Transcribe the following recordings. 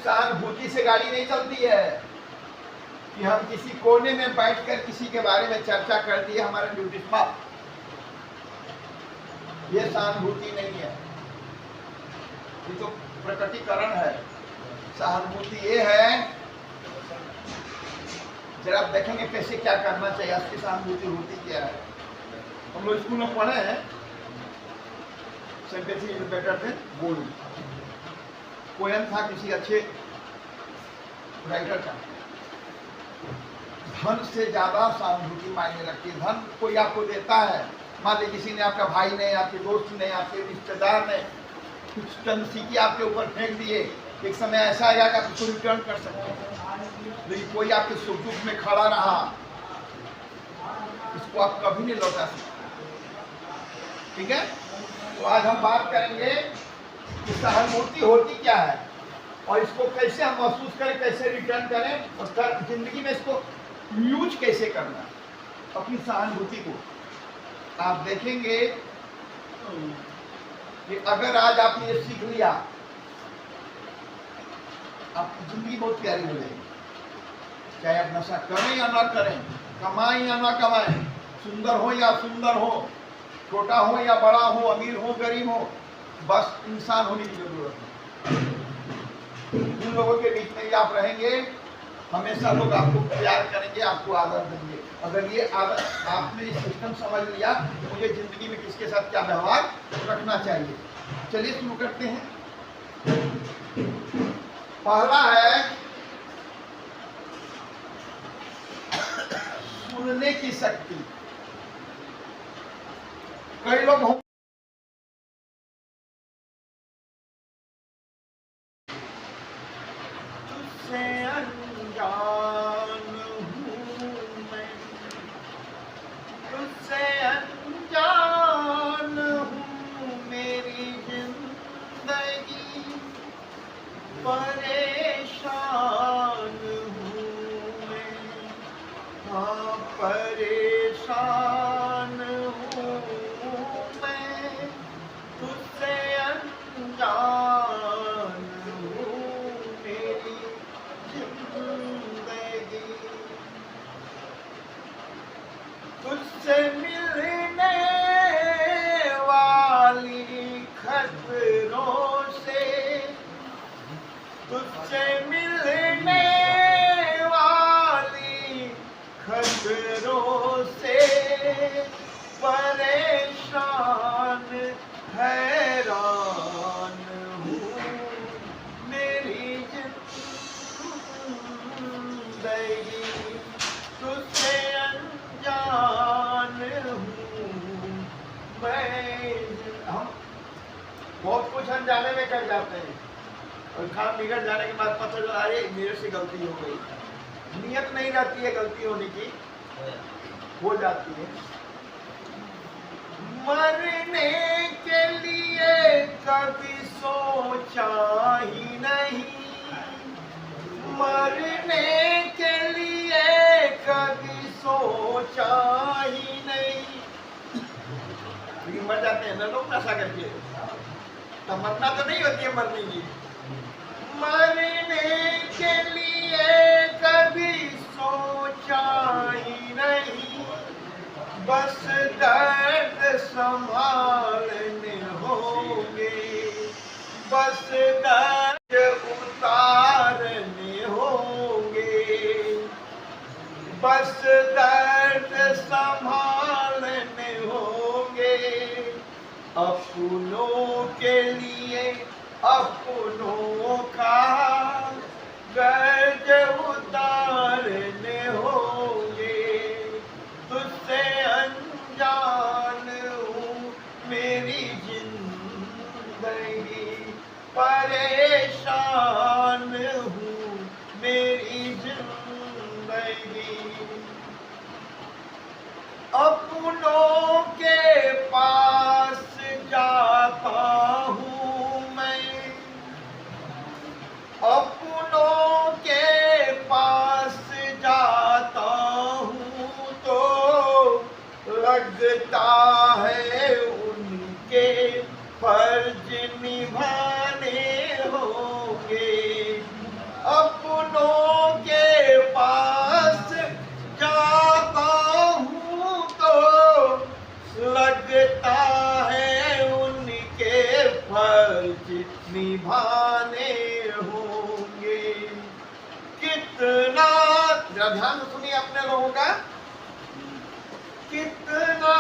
सहानुभूति से गाड़ी नहीं चलती है कि हम किसी कोने में बैठकर किसी के बारे में चर्चा कर दिए हमारा ड्यूटी समाप्त। ये सहानुभूति नहीं है, ये तो प्रकटीकरण है। सहानुभूति ये है, जरा आप देखेंगे कैसे क्या करना चाहिए, असली सहानुभूति होती क्या है। हम लोग स्कूल में पढ़े हैं, sympathy is better than gold. Poem था किसी अच्छे राइटर का, धन से ज्यादा सहानुभूति मायने रखती है। धन कोई आपको देता है, मान लीजिए किसी ने, आपका भाई ने, आपके दोस्त ने, आपके रिश्तेदार ने कुछ चंद सिक्के आपके ऊपर फेंक दिए, एक समय ऐसा आएगा कि आप उसको रिटर्न कर सकते हैं। लेकिन कोई आपके सुख दुख में खड़ा रहा, इसको आप कभी नहीं लौटा सकते। ठीक है, तो आज हम बात करेंगे कि सहानुभूति होती क्या है और इसको कैसे हम महसूस करें, कैसे रिटर्न करें और जिंदगी में इसको यूज कैसे करना अपनी सहानुभूति को। आप देखेंगे कि अगर आज आपने ये सीख लिया, आपकी जिंदगी बहुत प्यारी हो जाएगी। चाहे आप नशा करें या ना करें, कमाएं या ना कमाएं, सुंदर हो या सुंदर हो, छोटा हो या बड़ा हो, अमीर हो गरीब हो, बस इंसान होने की जरूरत है। उन लोगों के बीच में आप रहेंगे, हमेशा लोग आपको प्यार करेंगे, आपको आदर देंगे। अगर ये आदर आपने ये सिस्टम समझ लिया तो मुझे जिंदगी में किसके साथ क्या व्यवहार रखना चाहिए। चलिए शुरू करते हैं। पहला है सुनने की शक्ति। कई लोग हों तुझसे अनजान हूँ मैं, तुझसे अनजान हूँ, मेरी जिंदगी परेशान हूँ मैं, हाँ परेशान हूँ मैं, तुझसे अनजान हूँ, मेरी जिंदगी तुझसे मिलने वाली खतरों से, तुझसे मिलने वाली खतरों से परेशान हैरान हूँ, मेरी जिंदगी तुझसे अनजान हूँ मैं। हम बहुत कुछ अनजाने में कर जाते हैं और काम बिगड़ जाने के बाद पता चला ये मेरे से गलती हो गई। नियत नहीं रहती है गलती होने की, हो जाती है। मरने के लिए कभी सोचा ही नहीं, मरने के लिए कभी सोचा ही नहीं। लेकिन मर जाते हैं ना लोग नशा करके, तमन्ना तो नहीं होती है मरने की। मरने के लिए कभी सोचा ही नहीं, बस दर्द संभालने होंगे, बस दर्द उतारने होंगे, बस दर्द संभालने होंगे। अपनों के लिए अपनों का कर्ज उतारने होंगे, तुझसे अनजान हूँ, मेरी जिंदगी परेशान हूँ, मेरी जिंदगी। अपनों के पास जाता हूँ मैं, अपनों के पास जाता हूँ तो लगता है उनके फर्ज निभाने होंगे, निभाने होंगे। कितना, जरा ध्यान से सुनिए अपने लोगों का, कितना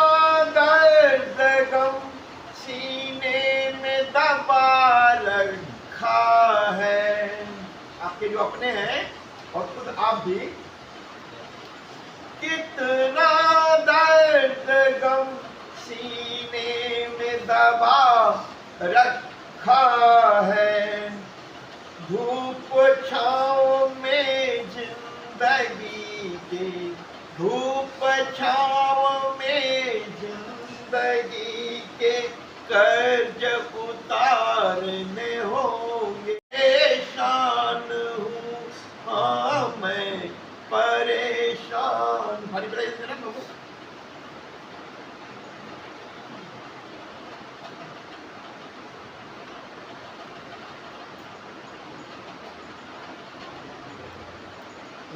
दर्द गम सीने में दबा रखा है। आपके जो अपने हैं और खुद आप भी, कितना दर्द गम सीने में दबा रखा है। धूप छाँव में जिंदगी के, धूप छाँव में जिंदगी के कर्ज उतारने होंगे। परेशान हूँ हाँ मैं परेशान। हरी बड़े लोगों,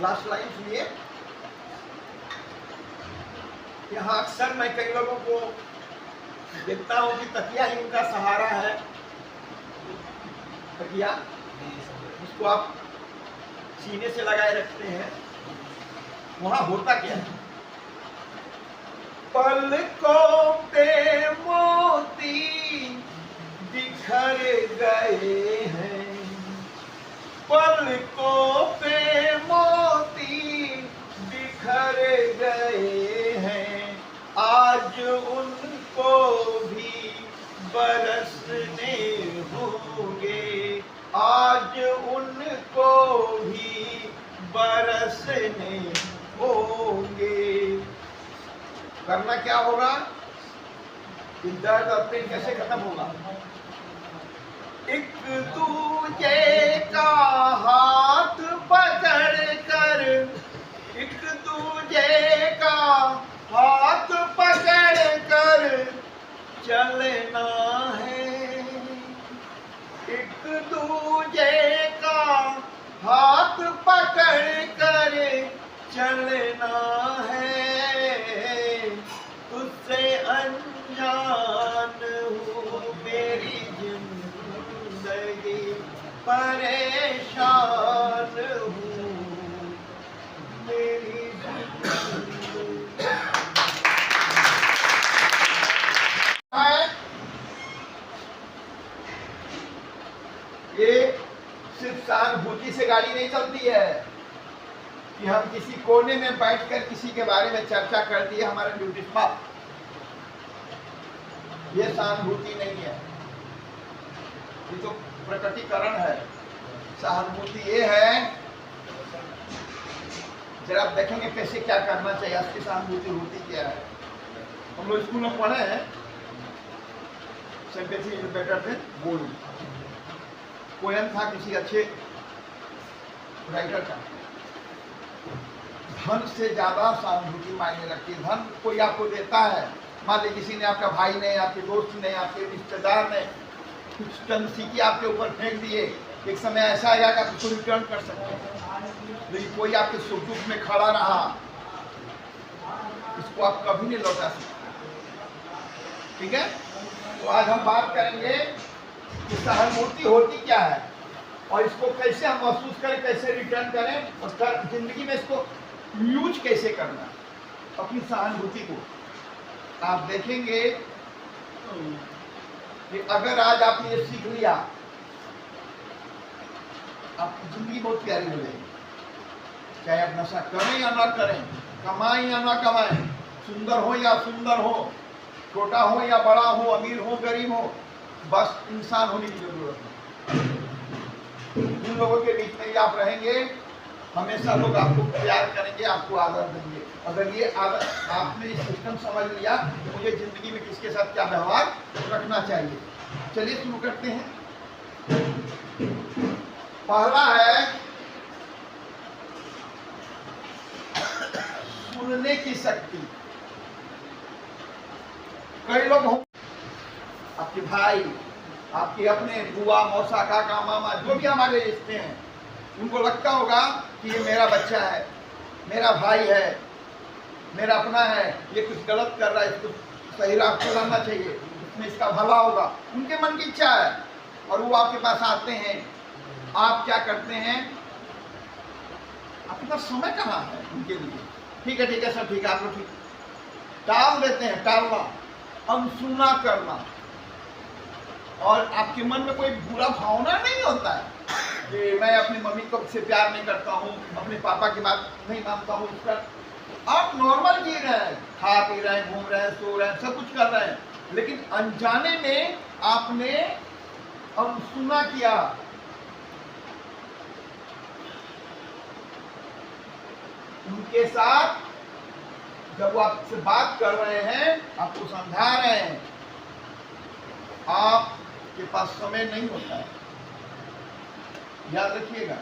लास्ट लाइन सुनिए। यहाँ अक्सर मैं कई लोगों को देखता हूँ कि तकिया ही उनका सहारा है। तकिया जिसको आप सीने से लगाए रखते हैं, वहां होता क्या है? पलकों पे मोती बिखर गए हैं, पलकों पे मोती बिखर गए हैं। आज उनको भी बरसने होंगे, आज उनको भी बरसने होंगे। करना क्या होगा? दर्द और पेन कैसे खत्म होगा? एक दूजे का हाथ पकड़ कर, एक दूजे का हाथ पकड़ कर चलना है। एक दूजे का हाथ पकड़ कर चलना है। तुझसे अनजान हूँ मेरी जिंदगी, परेशान हूँ मेरी जिंदगी। ये सिर्फ सहानुभूति से गाड़ी नहीं चलती है कि हम किसी कोने में बैठकर किसी के बारे में चर्चा कर दिए हमारे ड्यूटी पर। ये सहानुभूति नहीं है, ये तो प्रकटीकरण है। सहानुभूति ये है, जरा आप देखेंगे कैसे क्या करना चाहिए, असली सहानुभूति होती क्या है। हम लोग स्कूल में पढ़े हैं, sympathy is better than gold. Poem था किसी अच्छे राइटर का। धन से ज्यादा सहानुभूति मायने रखती है। धन कोई आपको देता है, मान लीजिए किसी ने, आपका भाई ने, आपके दोस्त ने, आपके रिश्तेदार ने कुछ चंद सिक्के आपके ऊपर फेंक दिए, एक समय ऐसा आएगा कि आप उसको रिटर्न कर सकते हैं। लेकिन कोई आपके सुख दुख में खड़ा रहा, इसको आप कभी नहीं लौटा सकते। ठीक है, तो आज हम बात करेंगे कि सहानुभूति होती क्या है और इसको कैसे हम महसूस करें, कैसे रिटर्न करें और जिंदगी में इसको यूज कैसे करना अपनी सहानुभूति को। आप देखेंगे कि अगर आज आपने ये सीख लिया, आपकी जिंदगी बहुत प्यारी हो जाएगी। चाहे आप नशा करें या ना करें, कमाएं या ना कमाएं, सुंदर हो या सुंदर हो, छोटा हो या बड़ा हो, अमीर हो गरीब हो, बस इंसान होने की जरूरत है। उन लोगों के बीच में आप रहेंगे, हमेशा लोग आपको प्यार करेंगे, आपको आदर देंगे। अगर ये आदर आपने इस सिस्टम समझ लिया तो मुझे जिंदगी में किसके साथ क्या व्यवहार रखना चाहिए। चलिए शुरू करते हैं। पहला है सुनने की शक्ति। कई लोग हों, आपके भाई, आपके अपने बुआ, मौसा, काका, मामा, जो भी हमारे रिश्ते हैं, उनको लगता होगा कि ये मेरा बच्चा है, मेरा भाई है, मेरा अपना है, ये कुछ गलत कर रहा है, इसको सही राह पर लाना चाहिए, इसमें इसका भला होगा। उनके मन की इच्छा है, और वो आपके पास आते हैं, आप क्या करते हैं? आपके पास समय कहाँ है उनके लिए? ठीक है सब ठीक है, आप लोग ठीक, टाल देते हैं। टालना, अनसुना करना। और आपके मन में कोई बुरा भावना नहीं होता है कि मैं अपनी मम्मी को से प्यार नहीं करता हूँ, अपने पापा की बात नहीं मानता हूँ। इसका आप नॉर्मल जी रहे हैं, खा पी रहे हैं, घूम रहे हैं, सो रहे हैं, सब कुछ कर रहे हैं, लेकिन अनजाने में आपने अनसुना किया। उनके साथ जब वो आपसे बात कर रहे हैं, आपको समझा रहे हैं, आपके पास समय नहीं होता है। याद रखिएगा,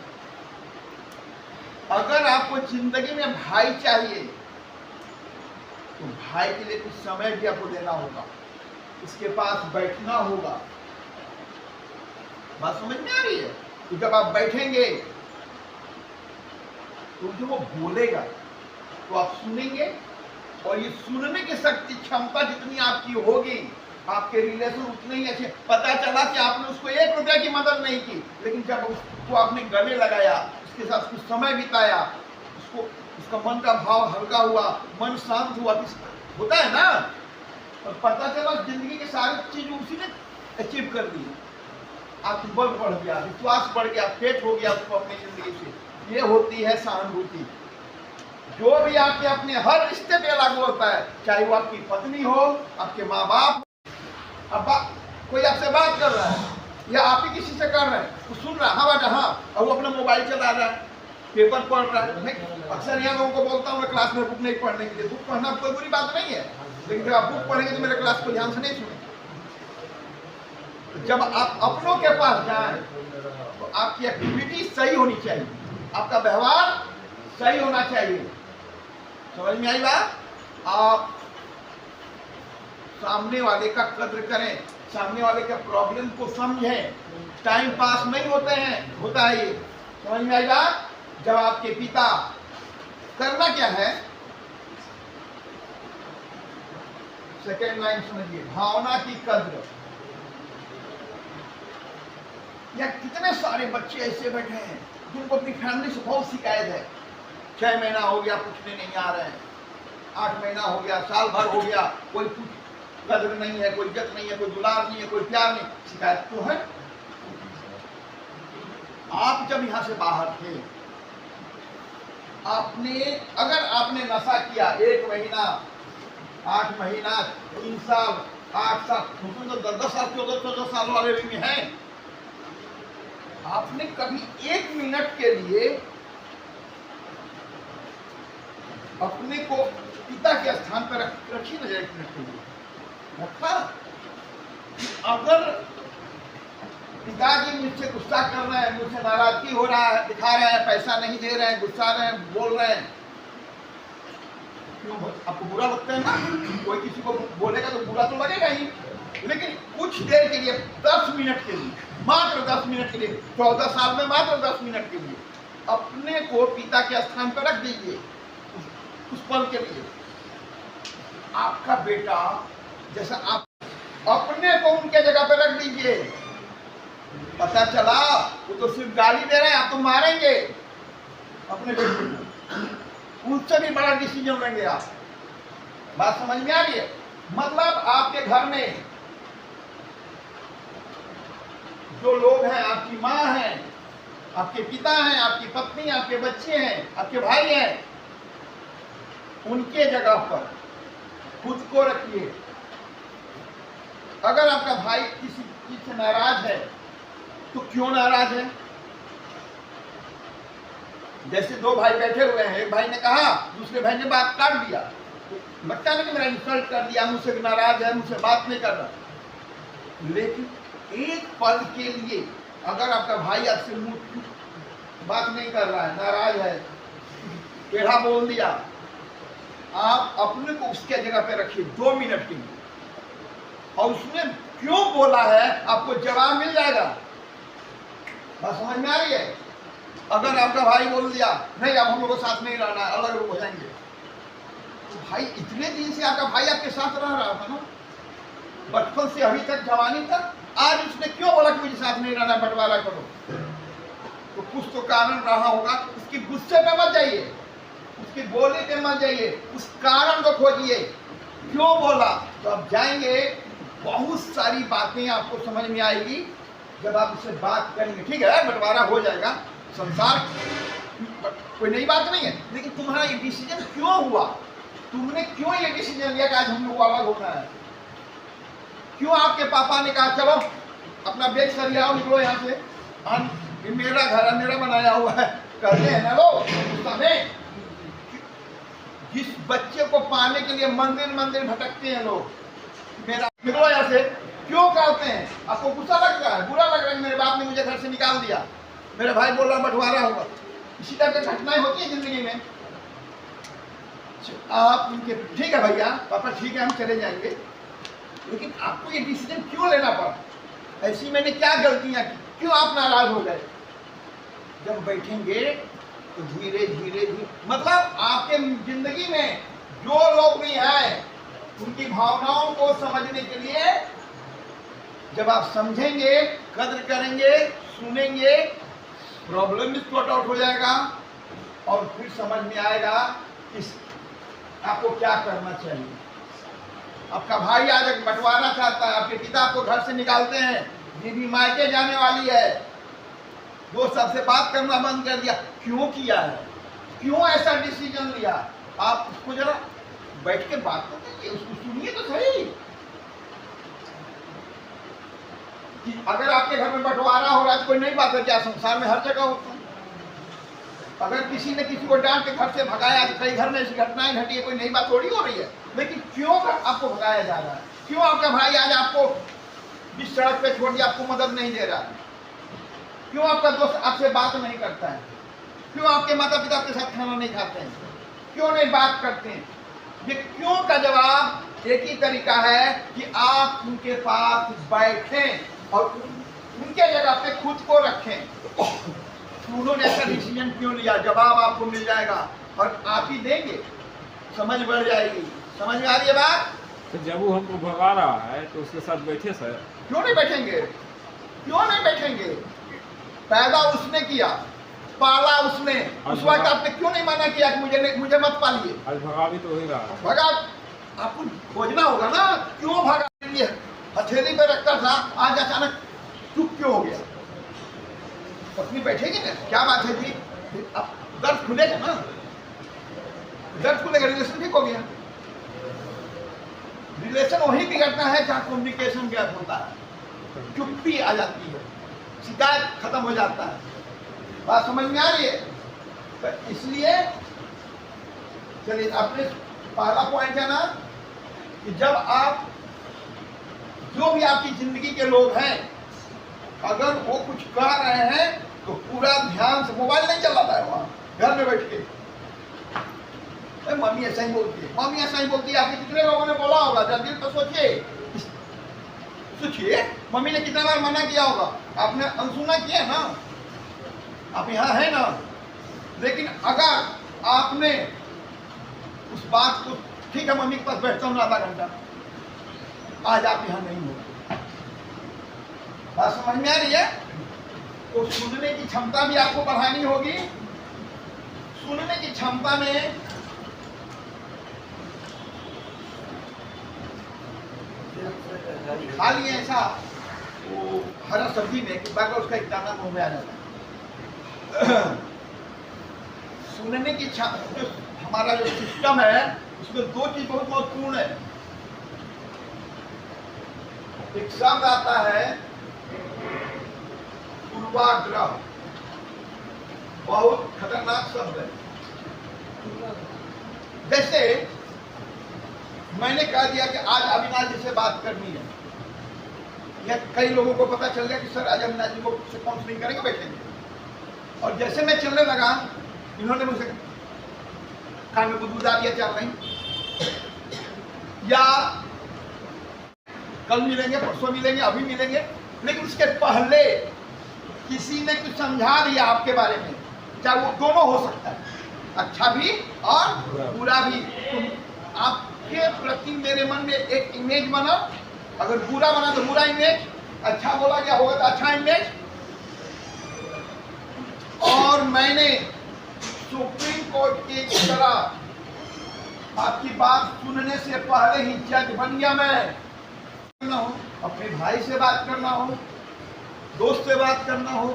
अगर आपको जिंदगी में भाई चाहिए तो भाई के लिए कुछ समय भी आपको देना होगा, उसके पास बैठना होगा। बात समझ में आ रही है? तो जब आप बैठेंगे तो जो वो बोलेगा तो आप सुनेंगे, और ये सुनने की शक्ति, क्षमता जितनी आपकी होगी, आपके रिलेशन उतने ही अच्छे। पता चला कि आपने उसको 1 रुपया की मदद नहीं की, लेकिन जब उसको आपने गले लगाया, उसके साथ कुछ समय बिताया, उसको उसका मन का भाव हल्का हुआ, मन शांत हुआ, होता है ना, और पता चला जिंदगी की सारी चीज उसी ने अचीव कर दी, आपकी बल बढ़ गया, विश्वास बढ़ गया, पेट हो गया उसको अपनी जिंदगी से। ये होती है सहानुभूति, जो भी आपके अपने हर रिश्ते पे लागू होता है, चाहे वो आपकी पत्नी हो, आपके माँ बाप। अब कोई आपसे बात कर रहा है या आप ही किसी से कर रहे हैं, वो सुन रहा, हाँ बेटा हाँ, और वो अपना मोबाइल चला रहा है, पेपर पढ़ रहा है। मैं अक्सर यहाँ लोगों को बोलता हूँ, मैं क्लास में बुक नहीं पढ़ने के लिए। बुक पढ़ना कोई बुरी बात नहीं है, लेकिन जब आप बुक पढ़ेंगे तो मेरे क्लास को ध्यान से नहीं सुनेंगे। जब आप अपनों के पास जाएं तो आपकी एक्टिविटी सही होनी चाहिए, आपका व्यवहार सही होना चाहिए। समझ में आई बात? आप सामने वाले का कद्र करें, सामने वाले के प्रॉब्लम को समझें। टाइम पास नहीं होते हैं, होता है ये। समझ में आई बात? जब आपके पिता, करना क्या है, सेकेंड लाइन समझिए, भावना की कद्र। या कितने सारे बच्चे ऐसे बैठे हैं जिनको अपनी फैमिली से बहुत शिकायत है। 6 महीना हो गया पूछने नहीं आ रहे हैं, 8 महीना हो गया, साल भर हो गया, कोई कद्र नहीं है, कोई इज्जत नहीं है, कोई दुलार नहीं है, कोई प्यार नहीं। शिकायत तो है। आप जब यहां से बाहर थे, अगर आपने नशा किया 1 महीना, 8 महीना, 3 साल, 8 साल, तो 10 साल, 14 साल वाले भी हैं, आपने कभी 1 मिनट के लिए अपने को पिता के स्थान पर रखिए ना, 1 मिनट के लिए रखा। अगर पिताजी मुझसे गुस्सा कर रहे हैं, मुझसे नाराजगी हो रहा है, दिखा रहे हैं, पैसा नहीं दे रहे हैं, गुस्सा रहे हैं, बोल रहे हैं, क्यों? आपको बुरा लगता है ना? कोई किसी को बोलेगा तो बुरा तो लगेगा ही, लेकिन कुछ देर के लिए, 10 मिनट के लिए, मात्र 10 मिनट के लिए, 14 साल में मात्र 10 मिनट के लिए अपने को पिता के स्थान पर रख दीजिए उस पल के लिए। आपका बेटा जैसा आप अपने को उनके जगह पर रख दीजिए। पता चला वो तो सिर्फ गाली दे रहे हैं, आप तो मारेंगे अपने बेटे को, उससे भी बड़ा डिसीजन लेंगे आप। बात समझ में आ रही है? मतलब आपके घर में जो लोग हैं, आपकी माँ है, आपके पिता हैं, आपकी पत्नी, आपके बच्चे हैं, आपके भाई हैं, उनके जगह पर खुद को रखिए। अगर आपका भाई किसी चीज से नाराज है तो क्यों नाराज है? जैसे 2 भाई बैठे हुए हैं, एक भाई ने कहा, दूसरे भाई ने बात काट दिया, तो लगता है कि मेरा इंसल्ट कर दिया, मुझसे नाराज है, मुझसे बात नहीं कर रहा। लेकिन एक पल के लिए अगर आपका भाई आपसे बात नहीं कर रहा है, नाराज है, टेढ़ा बोल दिया, आप अपने को उसके जगह पे रखिए 2 मिनट के लिए, और उसने क्यों बोला है आपको जवाब मिल जाएगा। बात समझ में आ रही है? अगर आपका भाई बोल दिया नहीं अब हम लोगों को साथ नहीं रहना, अलग हो जाएंगे, तो भाई इतने दिन से आपका भाई आपके साथ रह रहा था ना, बचपन से अभी तक, जवानी तक, आज उसने क्यों बोला कि मुझे साथ नहीं रहना, बंटवारा करो? तो कुछ तो कारण रहा होगा। उसकी गुस्से पे मत जाइए, उसकी बोली पे मत जाइए, उस कारण को खोजिए, क्यों बोला। तो अब जाएंगे, बहुत सारी बातें आपको समझ में आएगी जब आप उससे बात करेंगे। ठीक है, बंटवारा हो जाएगा, संसार कोई नई बात नहीं है, लेकिन तुम्हारा ये डिसीजन क्यों हुआ? तुमने क्यों ये डिसीजन लिया कि आज हम लोग अलग होना है? क्यों आपके पापा ने कहा चलो अपना बैग सर आओ, निकलो यहाँ से, ये मेरा घर है, मेरा बनाया हुआ है, करते हैं ना लोग गुस्सा में। जिस बच्चे को पाने के लिए मंदिर मंदिर भटकते हैं लोग, मेरा निकलो यहाँ से, क्यों कहते हैं? आपको गुस्सा लग रहा है, बुरा लग रहा है, मेरे बाप ने मुझे घर से निकाल दिया, मेरे भाई बोल रहा बंटवारा होगा। इसी तरह की घटनाएं होती है जिंदगी में। आप उनके ठीक है भैया, पापा ठीक है, हम चले जाएंगे, लेकिन आपको ये डिसीजन क्यों लेना पड़ा? ऐसी मैंने क्या गलतियां की, क्यों आप नाराज हो गए? जब बैठेंगे तो धीरे धीरे धीरे, मतलब आपके जिंदगी में जो लोग भी हैं उनकी भावनाओं को समझने के लिए जब आप समझेंगे, कद्र करेंगे, सुनेंगे, प्रॉब्लम भी सॉर्ट आउट हो जाएगा और फिर समझ में आएगा कि आपको क्या करना चाहिए। आपका भाई आज बंटवारा चाहता है, आपके पिता आपको घर से निकालते हैं, बीवी मायके जाने वाली है, वो सबसे बात करना बंद कर दिया, क्यों किया है? क्यों ऐसा डिसीजन लिया? आप उसको जरा बैठ के बात तो करिए, उसको सुनिए तो सही। कि अगर आपके घर में बंटवारा हो रहा है, कोई नई बात है क्या? संसार में हर जगह होता है। अगर किसी ने किसी को डांट के घर से भगाया, तो कई घर में ऐसी घटनाएं घटी है, कोई नई बात थोड़ी हो रही है। लेकिन क्यों आपको भगाया जा रहा है? क्यों आपका भाई आज आपको बीच सड़क पे छोड़ दिया, आपको मदद नहीं दे रहा है? क्यों आपका दोस्त आपसे बात नहीं करता है? क्यों आपके माता पिता आपके साथ खाना नहीं खाते हैं? क्यों नहीं बात करते हैं? ये क्यों का जवाब एक ही तरीका है कि आप उनके पास बैठें और उनके जगह पे खुद को रखें। उन्होंने ऐसा डिसीजन क्यों लिया, जवाब आपको मिल जाएगा और आप ही देंगे, समझ बढ़ जाएगी। समझ में आ रही है बात? तो जब वो हमको भगा रहा है तो उसके साथ बैठे सर? क्यों नहीं बैठेंगे? क्यों नहीं बैठेंगे? पैदा उसने किया, पाला उसने, उस वक्त आपने क्यों नहीं मना किया कि मुझे मत पालिए? आज भगा भी तो हो ही रहा है। भगा, आपको खोजना होगा ना, क्यों भगा? हथेली पे रखता था, आज अचानक चुप क्यों हो गया? पत्नी बैठेगी ना, क्या बात है जी, अब दर्द खुलेगा ना, दर्द खुलेगा, रिलेशन ठीक हो गया। रिलेशन वही बिगड़ता है जहाँ कम्युनिकेशन गैप होता है, चुप्पी आ जाती है, शिकायत खत्म हो जाता है। बात समझ में आ रही है? तो इसलिए चलिए, आपने पहला पॉइंट है ना कि जब आप जो भी आपकी जिंदगी के लोग हैं, अगर वो कुछ कह रहे हैं तो पूरा ध्यान से, मोबाइल नहीं चलाता है वहां, घर में बैठ के मम्मी ऐसा ही बोलती है, मम्मी ऐसा ही बोलती है। आपके कितने लोगों ने बोला होगा? जब दिल तो सोचिए, मम्मी ने कितना बार मना किया होगा, आपने अनसुना किया ना, आप यहाँ है ना। लेकिन अगर आपने उस बात को, ठीक है मम्मी के पास बैठता हूँ आधा घंटा, आज आप यहाँ नहीं हो, बात समझ में आ रही है? तो सुनने की क्षमता भी आपको बढ़ानी होगी। सुनने की क्षमता में खाली ऐसा वो हरा सब्जी में कि बार उसका एक दाना मुंह में आ जाता है। सुनने की जो हमारा जो सिस्टम है, उसमें दो चीज बहुत महत्वपूर्ण है। एक शब्द आता है पूर्वाग्रह, बहुत खतरनाक शब्द है। जैसे मैंने कह दिया कि आज अविनाश जी से बात करनी है, या कई लोगों को पता चल गया कि सर आज अविनाश जी को काउंसलिंग करेंगे, बैठेंगे, और जैसे मैं चलने लगा, इन्होंने मुझसे कान में बुदबुदा दिया, चल नहीं, या कल मिलेंगे, परसों मिलेंगे, अभी मिलेंगे, लेकिन उसके पहले किसी ने कुछ समझा दिया आपके बारे में, चाहे वो दोनों हो सकता है, अच्छा भी और बुरा भी। तो आपके प्रति मेरे मन में एक इमेज बना, अगर बुरा बना तो बुरा इमेज, अच्छा बोला गया होगा तो अच्छा इमेज। और मैंने सुप्रीम कोर्ट की तरह आपकी बात सुनने से पहले ही जज बन गया। मैं करना हो, अपने भाई से बात करना हो, दोस्त से बात करना हो,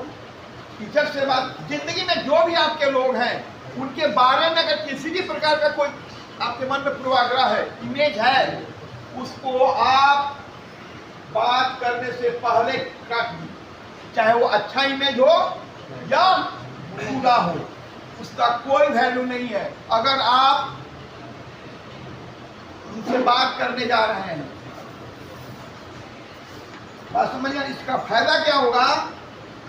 टीचर से बात, जिंदगी में जो भी आपके लोग हैं उनके बारे में अगर किसी भी प्रकार का कोई आपके मन में पूर्वाग्रह है, इमेज है, उसको आप बात करने से पहले काट दीजिए। चाहे वो अच्छा इमेज हो या बुरा हो, उसका कोई वैल्यू नहीं है। अगर आप उनसे बात करने जा रहे हैं, बात समझिए, इसका फायदा क्या होगा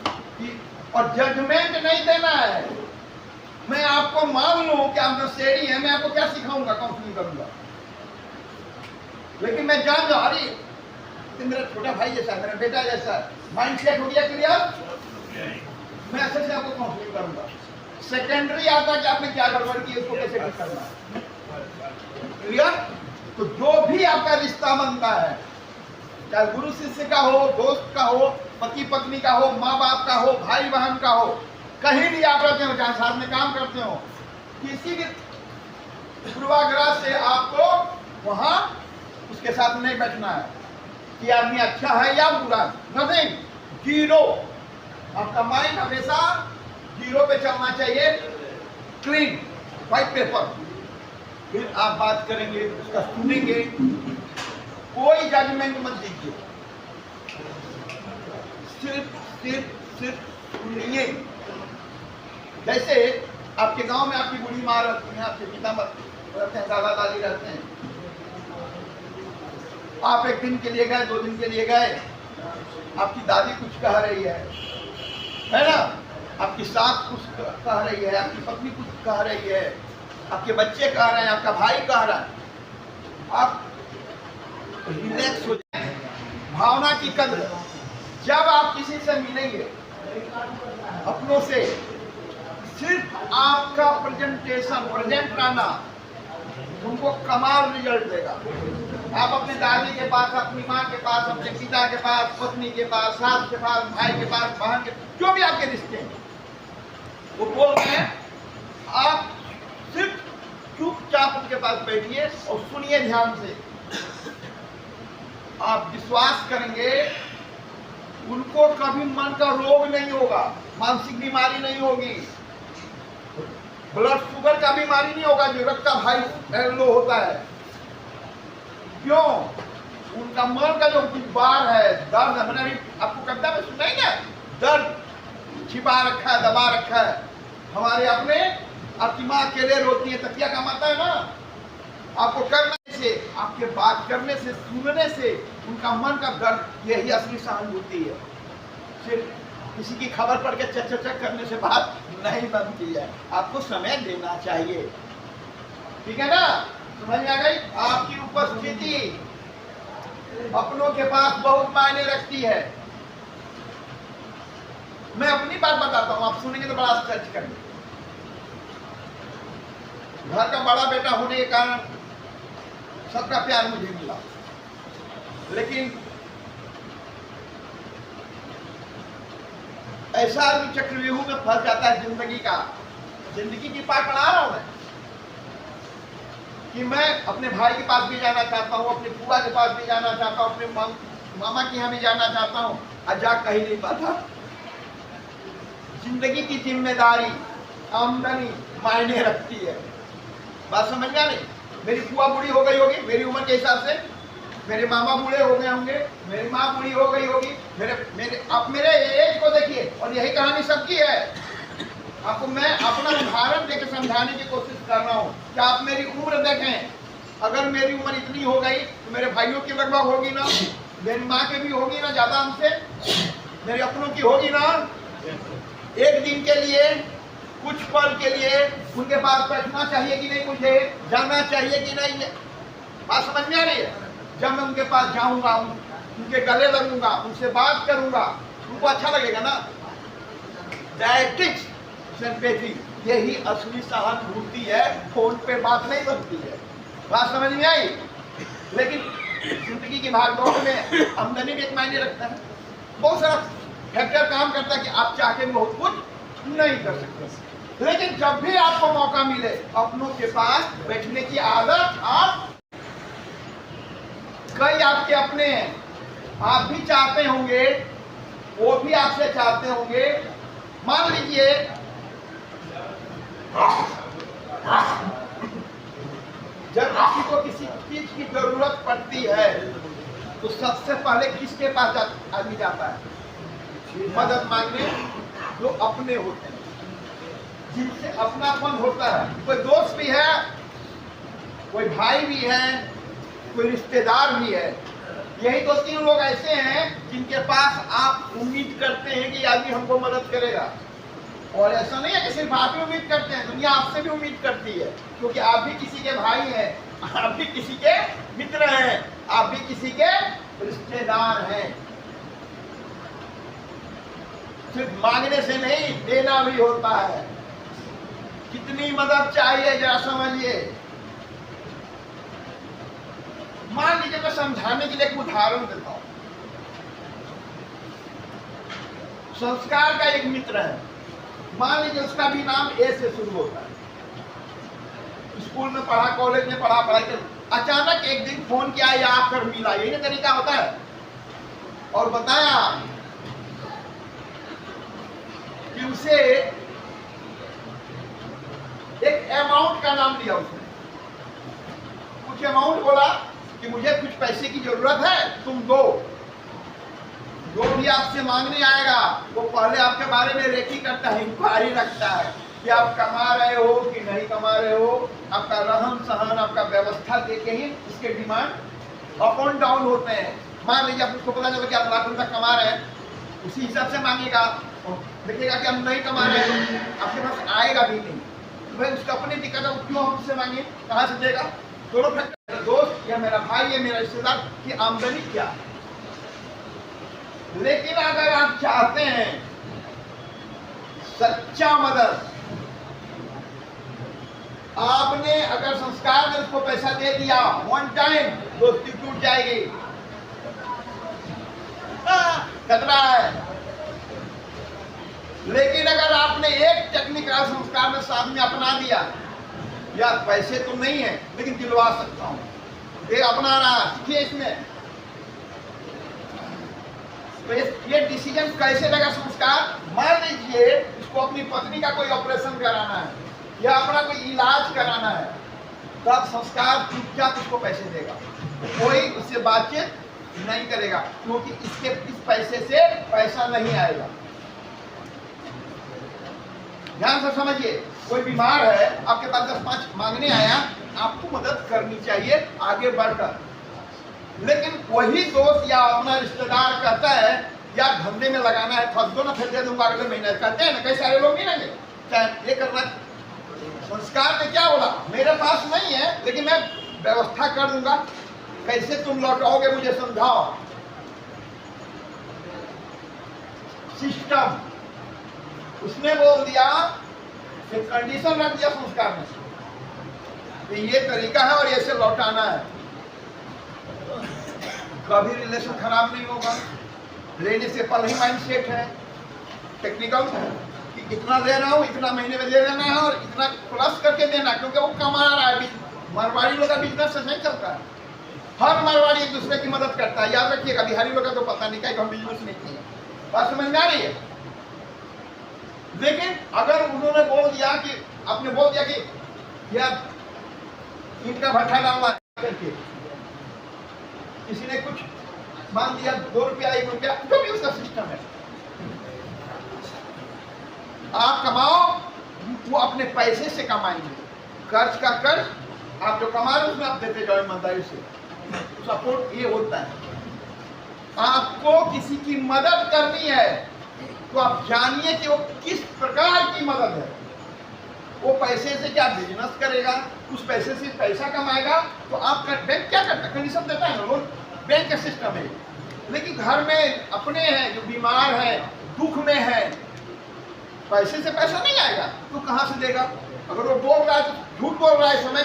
कि, और जजमेंट नहीं देना है। मैं आपको मान लूं कि आप नशेड़ी हैं, मैं आपको क्या सिखाऊंगा, काउंसलिंग करूंगा, लेकिन मैं जान जाऊं अरे तो मेरा छोटा भाई जैसा, मेरा बेटा जैसा, माइंड सेट हो गया क्लियर, मैं अच्छे से आपको काउंसलिंग करूंगा। सेकेंडरी आता है कि आपने क्या गड़बड़ की, उसको कैसे ठीक करना, क्लियर। तो जो भी आपका रिश्ता बनता है, चाहे गुरु शिष्य का हो, दोस्त का हो, पति पत्नी का हो, माँ बाप का हो, भाई बहन का हो, कहीं भी आप रहते हो, चाहे साथ में काम करते हो, किसी भी पूर्वाग्रह से आपको वहां उसके साथ नहीं बैठना है कि आदमी अच्छा है या बुरा, नथिंग, जीरो। आपका माइंड हमेशा जीरो पे चलना चाहिए, क्लीन व्हाइट पेपर। फिर आप बात करेंगे, उसका सुनेंगे, कोई जजमेंट मत दीजिए, सिर्फ सुनिए। जैसे आपके गांव में आपकी बूढ़ी माँ रहती है, आपके पिता रहते हैं, दादा दादी रहते हैं, आप एक दिन के लिए गए, 2 दिन के लिए गए, आपकी दादी कुछ कह रही है ना, आपकी सास कुछ कह रही है, आपकी पत्नी कुछ कह रही है, आपके बच्चे कह रहे हैं, आपका भाई कह रहा है, आप रिलैक्स हो जाए, भावना की कद्र। जब आप किसी से मिलेंगे अपनों से, सिर्फ आपका प्रेजेंटेशन, प्रेजेंट रहना उनको कमाल रिजल्ट देगा। आप अपने दादी के पास, अपनी माँ के पास, अपने पिता के पास, पत्नी के पास, सास के पास, भाई के पास, बहन के, जो भी आपके रिश्ते हैं, वो बोल रहे हैं, आप सिर्फ चुपचाप उनके पास बैठिए और सुनिए ध्यान से। आप विश्वास करेंगे, उनको कभी मन का रोग नहीं होगा, मानसिक बीमारी नहीं होगी, ब्लड शुगर का बीमारी नहीं होगा, जो रक्त का हाई लो होता है। क्यों? उनका मन का जो बार है, दर्द है, मैंने अभी आपको कविता में सुनाई ना, दर्द छिपा रखा है, दबा रखा है। हमारे अपने, आपकी माँ अकेले रोती है, तकिया कमाता है ना, आपको करने से, आपके बात करने से, सुनने से उनका मन का दर्द, यही असली सहानुभूति है। सिर्फ किसी की खबर पढ़ के चक चक चक करने से बात नहीं बनती है, आपको समय देना चाहिए, ठीक है ना। समझ में आ गई? आपकी उपस्थिति अपनों के पास बहुत मायने रखती है। मैं अपनी बात बताता हूँ, आप सुनेंगे तो बड़ा आश्चर्य करेंगे। घर का बड़ा बेटा होने के कारण सबका प्यार मुझे मिला, लेकिन ऐसा आदमी चक्रव्यूह में फंस जाता है जिंदगी की पाठ पढ़ा रहा हूं मैं, कि मैं अपने भाई के पास भी जाना चाहता हूं, अपने बुआ के पास भी जाना चाहता हूं, अपने मामा के यहाँ भी जाना चाहता हूं, और जा कहीं नहीं पाता। जिंदगी की जिम्मेदारी, आमदनी मायने रखती है, बात समझ में आ रही? मेरी बुआ बूढ़ी हो गई होगी मेरी उम्र के हिसाब से, मेरे मामा बूढ़े हो गए होंगे, मेरी माँ बूढ़ी हो गई होगी, आप मेरे एज को देखिए, और यही कहानी सबकी है। आपको मैं अपना उदाहरण देकर समझाने की कोशिश कर रहा हूँ कि आप मेरी उम्र देखें, अगर मेरी उम्र इतनी हो गई तो मेरे भाइयों की लगभग होगी ना, मेरी माँ की भी होगी ना, ज्यादा हमसे, मेरे अपनों की होगी ना। एक दिन के लिए, कुछ पल के लिए उनके पास बैठना चाहिए कि नहीं, मुझे जाना चाहिए कि नहीं, बात समझ में आ रही है? जब मैं उनके पास जाऊंगा, उनके गले लगूंगा, उनसे बात करूंगा, उनको अच्छा लगेगा ना। डायरेक्टिक्स सिंपैथी, यही असली सहानुभूति है, फोन पे बात नहीं बनती है, बात समझ में आई? लेकिन जिंदगी की भागदौड़ में आमदनी भी एक मायने रखता है। बहुत सारा फैक्टर काम करता है कि आप चाह के बहुत कुछ नहीं कर सकते। लेकिन जब भी आपको मौका मिले अपनों के पास बैठने की आदत आप, कई आपके अपने हैं, आप भी चाहते होंगे, वो भी आपसे चाहते होंगे। मान लीजिए जब किसी को किसी चीज की जरूरत पड़ती है तो सबसे पहले किसके पास आदमी जाता है? मदद मांगने जो अपने होते हैं, जिनसे अपनापन होता है। कोई दोस्त भी है, कोई भाई भी है, कोई रिश्तेदार भी है। यही दो तीन लोग ऐसे हैं जिनके पास आप उम्मीद करते हैं कि आदमी हमको मदद करेगा। और ऐसा नहीं है कि सिर्फ आप ही उम्मीद करते हैं, दुनिया आपसे भी उम्मीद करती है, क्योंकि आप भी किसी के भाई हैं, आप भी किसी के मित्र हैं, आप भी किसी के रिश्तेदार हैं। सिर्फ मांगने से नहीं, देना भी होता है। कितनी मदद चाहिए जरा समझिए। मान लीजिए मैं समझाने के लिए एक उदाहरण देता हूं। संस्कार का एक मित्र है, मान लीजिए उसका भी नाम ए से शुरू होता है। स्कूल में पढ़ा, कॉलेज में पढ़ा, पढ़ाई कर, अचानक एक दिन फोन किया या आकर मिला, यही ना तरीका होता है। और बताया कि उसे एक अमाउंट का नाम दिया, उसने कुछ अमाउंट बोला कि मुझे कुछ पैसे की जरूरत है, तुम दो। जो भी आपसे मांगने आएगा वो पहले आपके बारे में रेकी करता है, इंक्वायरी रखता है कि आप कमा रहे हो कि नहीं कमा रहे हो। आपका रहन सहन, आपका व्यवस्था देके ही इसके डिमांड अप एंड डाउन होते हैं। मान लीजिए आपको पता चला कि आप लाख रुपया कमा रहे हैं, उसी हिसाब से मांगेगा। देखिएगा कि हम नहीं कमा रहे हैं, आपके पास आएगा भी नहीं। तो भाई उसका अपनी दिक्कत है, क्यों हमसे मांगे, कहाँ से देगा? दोनों फैक्टर, दोस्त या मेरा भाई या मेरा रिश्तेदार की आमदनी क्या है। लेकिन अगर आप चाहते हैं सच्चा मदद, आपने अगर संस्कार में उसको पैसा दे दिया, वन टाइम दोस्ती टूट जाएगी, खतरा है। लेकिन अगर आपने एक टेक्निकल संस्कार में साथ में अपना दिया, यार पैसे तो नहीं है लेकिन दिलवा सकता हूं, ये अपना रहा, सीखिए इसमें। तो ये डिसीजन कैसे लगा संस्कार? मान लीजिए इसको अपनी पत्नी का कोई ऑपरेशन कराना है या अपना कोई इलाज कराना है, तब संस्कार चुपचाप उसको पैसे देगा, कोई उससे बातचीत नहीं करेगा, क्योंकि इसके इस पैसे से पैसा नहीं आएगा। ध्यान से समझिए, कोई बीमार है, आपके पास 10-5 मांगने आया, आपको मदद करनी चाहिए आगे बढ़कर। लेकिन वही दोस्त या अपना रिश्तेदार कहता है यार धंधे में लगाना है, फंस दो ना, फिर दे दूंगा अगले महीने, कहते हैं ना, कई सारे लोग नहीं लगे, चाहे ये करना। संस्कार ने क्या बोला? मेरे पास नहीं है लेकिन मैं व्यवस्था कर दूंगा, कैसे तुम लौटाओगे मुझे समझाओ। सिस्टम उसने बोल दिया, एक कंडीशन रख दिया संस्कार में कि ये तरीका है और ऐसे लौटाना है। कभी रिलेशन खराब नहीं होगा, लेने से पहले ही माइंड सेट है टेक्निकल कि इतना दे रहा हूँ, इतना महीने में दे देना है और इतना प्लस करके देना, क्योंकि वो कमा रहा है। मारवाड़ी लोग का बिजनेस नहीं चलता है, हर मारवाड़ी एक दूसरे की मदद करता है। याद रखिएगा, बिहारी लोग का तो पता नहीं क्या हम बिजनेस नहीं किए, बात समझ में आ रही है। लेकिन अगर उन्होंने बोल दिया कि, आपने बोल दिया कि यार ईंट का भट्ठा डालना करके, किसी ने कुछ मान दिया 2 रुपया 1 रुपया, जो भी उसका सिस्टम है, आप कमाओ, वो अपने पैसे से कमाएंगे। कर्ज का कर्ज आप जो कमा रहे हो उसमें आप देते जाओ ईमानदारी से। सपोर्ट ये होता है। आपको किसी की मदद करनी है तो आप जानिए कि वो किस प्रकार की मदद है। वो पैसे से क्या बिजनेस करेगा, उस पैसे से पैसा कमाएगा, तो आपका बैंक क्या करता है? कंडीशन देता है ना, लोन बैंक का सिस्टम है। लेकिन घर में अपने हैं जो बीमार है, दुख में है, पैसे से पैसा नहीं आएगा तो कहां से देगा? अगर वो बोल रहा है तो झूठ बोल रहा है, समय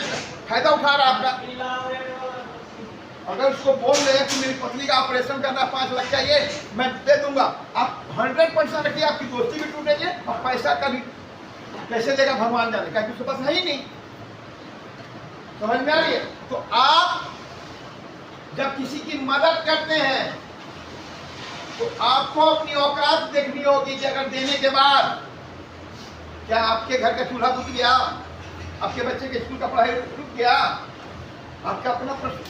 फायदा उठा रहा है आपका। अगर उसको बोल रहे हैं कि मेरी पत्नी का ऑपरेशन करना 5 लाख चाहिए, मैं दे दूंगा, आप 100% रखिए, आपकी दोस्ती भी टूटेगी और पैसा का भी कैसे देगा भगवान जाने, क्या उसके पास है ही नहीं। समझ में आ रही है? तो आप जब किसी की मदद करते हैं तो आपको अपनी औकात देखनी होगी कि अगर देने के बाद क्या आपके घर का चूल्हा बुझ गया, आपके बच्चे के स्कूल का पढ़ाई रुक गया, आपका अपना प्रश्न।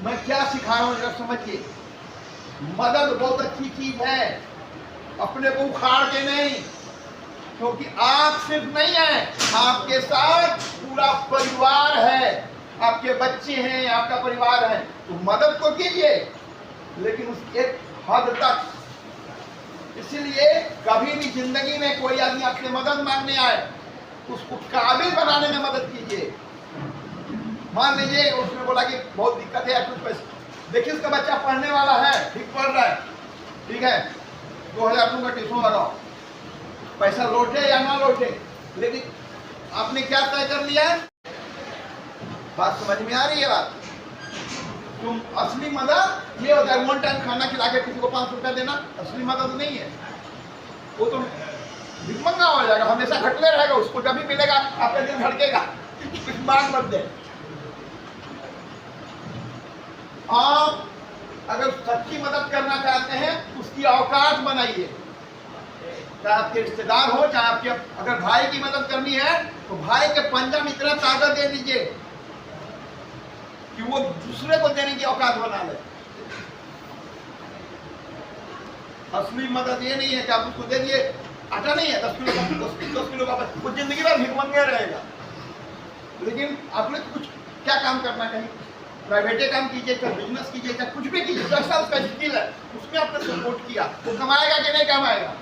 मैं क्या सिखा रहा हूं जरा समझिए। मदद बहुत अच्छी चीज है, अपने को उखाड़ के नहीं, क्योंकि आप सिर्फ नहीं है, आपके साथ पूरा परिवार है, आपके बच्चे हैं, आपका परिवार है, तो मदद तो कीजिए, लेकिन उस एक हद तक। इसलिए कभी भी जिंदगी में कोई आदमी आपसे मदद मांगने आए, उसको काबिल बनाने में मदद कीजिए। मान लीजिए उसने बोला कि बहुत दिक्कत है या कुछ पैसे, देखिए उसका बच्चा पढ़ने वाला है, ठीक पढ़ रहा है, ठीक है, 2000 रुपये का ट्यूशन लगाओ, पैसा लौटे या ना लौटे, लेकिन आपने क्या तय कर लिया है? बात समझ में आ रही है? बात तुम असली मदद ये होता है, वन टाइम खाना खिला के किसी को 5 रुपया देना असली मदद नहीं है। वो तो भिखमंगा हो जाएगा, हमेशा घटले रहेगा, उसको जब भी मिलेगा आपका दिल धड़केगा, कुछ मांग मत दे। आप अगर सच्ची मदद करना चाहते हैं उसकी औकात बनाइए, चाहे आपके रिश्तेदार हो, चाहे आपके, अगर भाई की मदद करनी है तो भाई के पंजा में इतना ताकत दे दीजिए कि वो दूसरे को देने की औकात बना ले। असली मदद ये नहीं है कि आप उसको दे दिए, आटा नहीं है 10 किलो का, वो जिंदगी भर भिखमंगे रहेगा। लेकिन आपने कुछ क्या काम करना, कहीं प्राइवेटे काम कीजिए, चाहे बिजनेस कीजिए, चाहे कुछ भी कीजिए, जैसा उसका स्किल है उसमें आपने सपोर्ट किया, वो कमाएगा कि नहीं कमाएगा।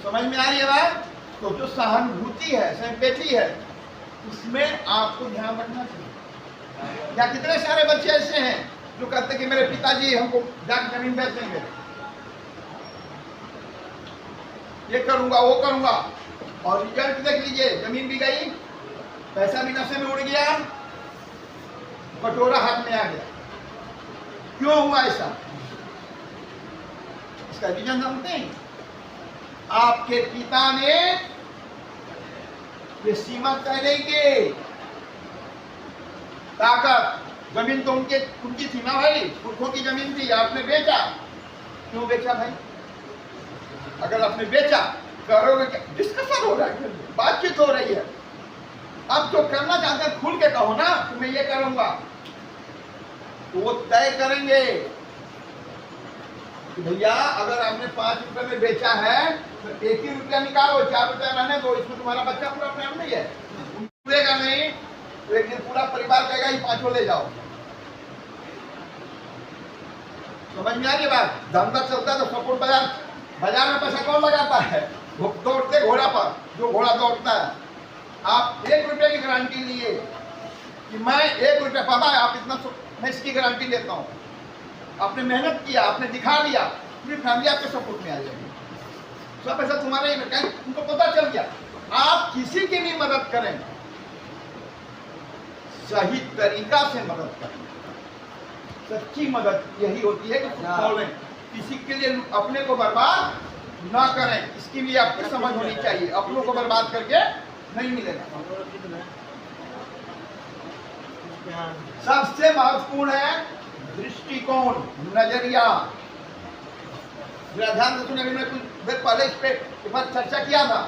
समझ में आ रही है बात? तो जो सहानुभूति है, सिंपैथी है, उसमें आपको ध्यान रखना चाहिए। या कितने सारे बच्चे ऐसे हैं जो कहते हैं कि मेरे पिताजी हमको जाके जमीन बेच देंगे, ये करूंगा वो करूंगा, और रिजल्ट देख लीजिए, जमीन भी गई, पैसा भी नशे में उड़ गया, कटोरा हाथ में आ गया। क्यों हुआ ऐसा? इसका रीजन जानते हैं? आपके पिता ने ये सीमा तय नहीं की, ताकत, जमीन तो उनकी थी ना भाई, पुरखों की जमीन थी, आपने बेचा। क्यों बेचा भाई? अगर आपने बेचा, करोगे क्या? डिस्कशन हो रहा है, बातचीत हो रही है, अब जो करना चाहते हैं खुल के कहो ना, तो मैं ये करूंगा, तो वो तय करेंगे कि भैया अगर आपने 5 रुपए में बेचा है तो 1 ही रुपया निकालो, 4 रुपया रहने दो, इसमें तुम्हारा बच्चा पूरा फैमिली नहीं है, पूरेगा नहीं तो एक दिन पूरा परिवार कहेगा ये 5 ले जाओ। समझ में आ रही बात? धंधा चलता है तो सपोर्ट बाजार में पैसा कौन लगाता है? दौड़ते घोड़ा पर, जो घोड़ा दौड़ता है। आप 1 रुपये की गारंटी लिए कि मैं 1 रुपया, पापा आप इतना, मैं इसकी गारंटी लेता हूँ, आपने मेहनत किया, आपने दिखा दिया, पूरी फैमिली आपके सपोर्ट में आ जाएगी, सब पैसा तुम्हारे ही में, उनको पता चल गया। आप किसी की भी मदद करें, सही तरीका से मदद करें। सच्ची मदद यही होती है कि बोलें, किसी के लिए अपने को बर्बाद ना करें, इसकी भी आपको समझ होनी चाहिए। अपनों को बर्बाद करके नहीं मिलेगा। सबसे महत्वपूर्ण है दृष्टिकोण, नजरिया। ध्यान से सुने, मैंने कुछ देर पहले इस पर चर्चा किया था।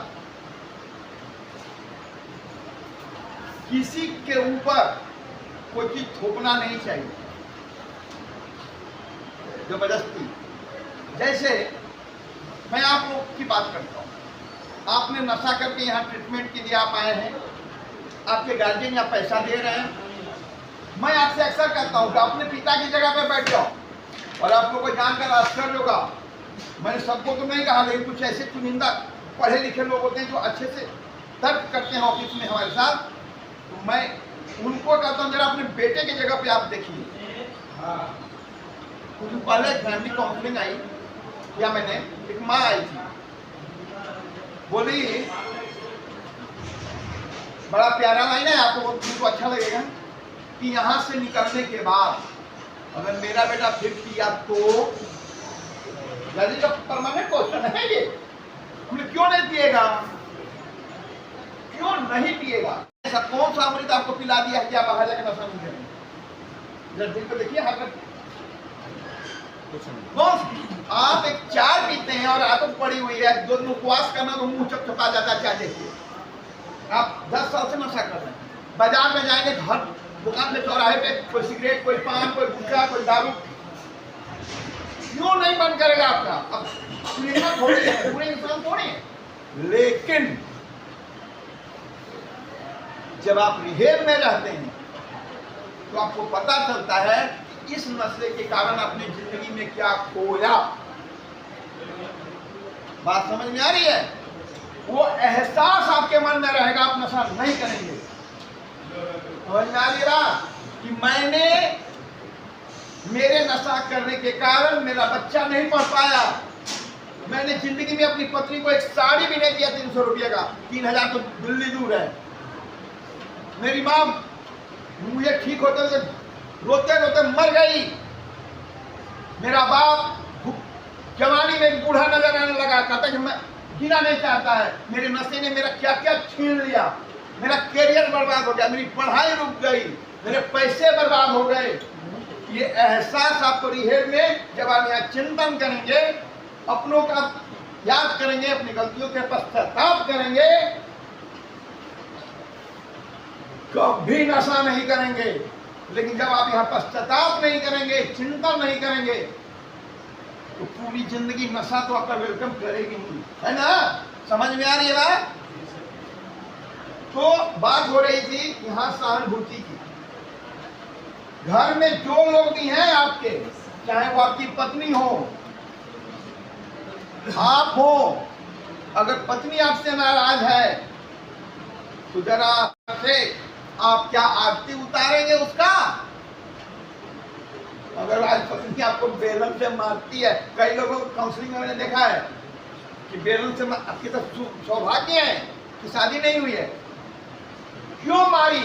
किसी के ऊपर कोई चीज थोपना नहीं चाहिए जबरदस्ती। जैसे मैं आप लोग की बात करता हूँ, आपने नशा करके यहाँ ट्रीटमेंट के लिए आप आए हैं, आपके गार्जियन यहाँ पैसा दे रहे हैं, मैं आपसे अक्सर कहता हूँ कि अपने पिता की जगह पे बैठ जाओ, और आप लोगों को जानकर आश्चर्य होगा। मैंने सबको तो नहीं कहा, लेकिन कुछ ऐसे चुनिंदा पढ़े लिखे लोग होते हैं जो अच्छे से तर्क करते हैं ऑफिस में हमारे साथ, तो मैं उनको कहता हूँ जरा अपने बेटे की जगह पे आप देखिए। कुछ दिन पहले एक फैमिली काउंसलिंग आई, या मैंने, एक माँ आई थी, बोली बड़ा प्यारा लाइन है, आपको बहुत अच्छा लगेगा कि यहाँ से निकलने के बाद अगर मेरा बेटा फिर किया तो का परमानेंट क्वेश्चन है ये, क्यों नहीं पिएगा, क्यों नहीं पिएगा? ऐसा कौन सा अमृत आपको पिला दिया है कि आप बाहर जाकर नशा नहीं करेंगे? जरा दिल को देखिए, आप एक चाय पीते हैं और आदत पड़ी हुई है, दो दिन उपवास करना तो मुंह चपचपा जाता है चाय देखिए। आप 10 साल से नशा कर रहे हैं, बाजार में जाएंगे, घर दुकान पे चौराहे पे कोई सिगरेट, कोई पान, कोई गुटखा, कोई दारू, क्यों नहीं बंद करेगा आपका? अब क्लीनर थोड़ी है, पूरे इंसान थोड़ी है, लेकिन जब आप रिहेब में रहते हैं तो आपको पता चलता है कि इस नशे के कारण अपनी जिंदगी में क्या खोया। बात समझ में आ रही है? वो एहसास आपके मन में रहेगा, आप नशा नहीं करेंगे। समझ में आ रहा कि मैंने मेरे नशा करने के कारण मेरा बच्चा नहीं पढ़ पाया, मैंने जिंदगी में अपनी पत्नी को एक साड़ी भी नहीं दिया 300 रुपये का, 3000 तो दिल्ली दूर है, मेरी माँ मुझे ठीक होते हुए रोते रोते मर गई, मेरा बाप जवानी में बूढ़ा नजर आने लगा, कहता कि मैं जीना नहीं चाहता है, मेरे नशे ने मेरा क्या क्या छीन लिया, मेरा करियर बर्बाद हो गया, मेरी पढ़ाई रुक गई, मेरे पैसे बर्बाद हो गए। ये एहसास आपको रिहेब में जब आप यहाँ चिंतन करेंगे, अपनों का याद करेंगे, अपनी गलतियों के पश्चाताप करेंगे, कभी नशा नहीं करेंगे। लेकिन जब आप यहाँ पश्चाताप नहीं करेंगे, चिंतन नहीं करेंगे, तो पूरी जिंदगी नशा तो आपका वेलकम करेगी नहीं, है ना? समझ में आ रही है बात? तो बात हो रही थी यहाँ सहानुभूति की। घर में जो लोग भी हैं आपके, चाहे वो आपकी पत्नी हो, आप हो, अगर पत्नी आपसे नाराज है तो जरा से आप क्या आरती उतारेंगे उसका? अगर आज पत्नी आपको बेलन से मारती है, कई लोगों को काउंसलिंग में देखा है कि बेलन से आपकी तो सौभाग्य है कि शादी नहीं हुई है, क्यों मारी,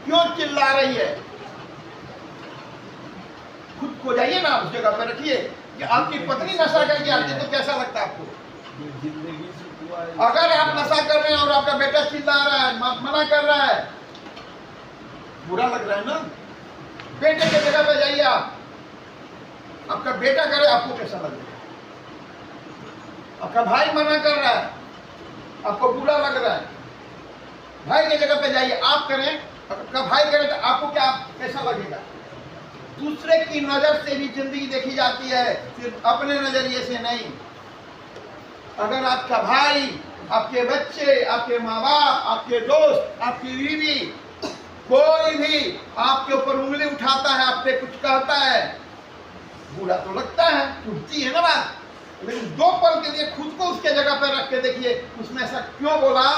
क्यों चिल्ला रही है? खुद को जाइए ना, उस जगह पर रखिए कि आपकी पत्नी नशा करके आती है तो कैसा लगता है आपको? अगर आप नशा कर रहे हैं और आपका बेटा चिल्ला रहा है, मना कर रहा है, बुरा लग रहा है ना? बेटे की जगह पे जाइए आप, आपका बेटा करे आपको कैसा लगेगा? आपका भाई मना कर रहा है, आपको बुरा लग रहा है, भाई की जगह पे जाइए, आप करें, आपका भाई करे तो आपको क्या कैसा लगेगा? दूसरे की नजर से भी जिंदगी देखी जाती है, सिर्फ अपने नजरिए से नहीं। अगर आपका भाई, आपके बच्चे, आपके माँ बाप, आपके दोस्त, आपकी बीवी, कोई भी आपके ऊपर उंगली उठाता है, आप पे कुछ कहता है, बुरा तो लगता है, टूटती है ना बात, लेकिन 2 पल के लिए खुद को उसके जगह पर रख के देखिए, उसने ऐसा क्यों बोला,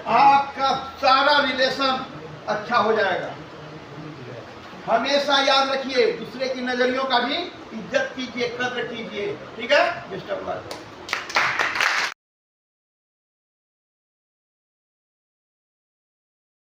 आपका सारा रिलेशन अच्छा हो जाएगा। हमेशा याद रखिए, दूसरे की नजरियों का भी इज्जत कीजिए, कद्र कीजिए, ठीक है? Best of luck.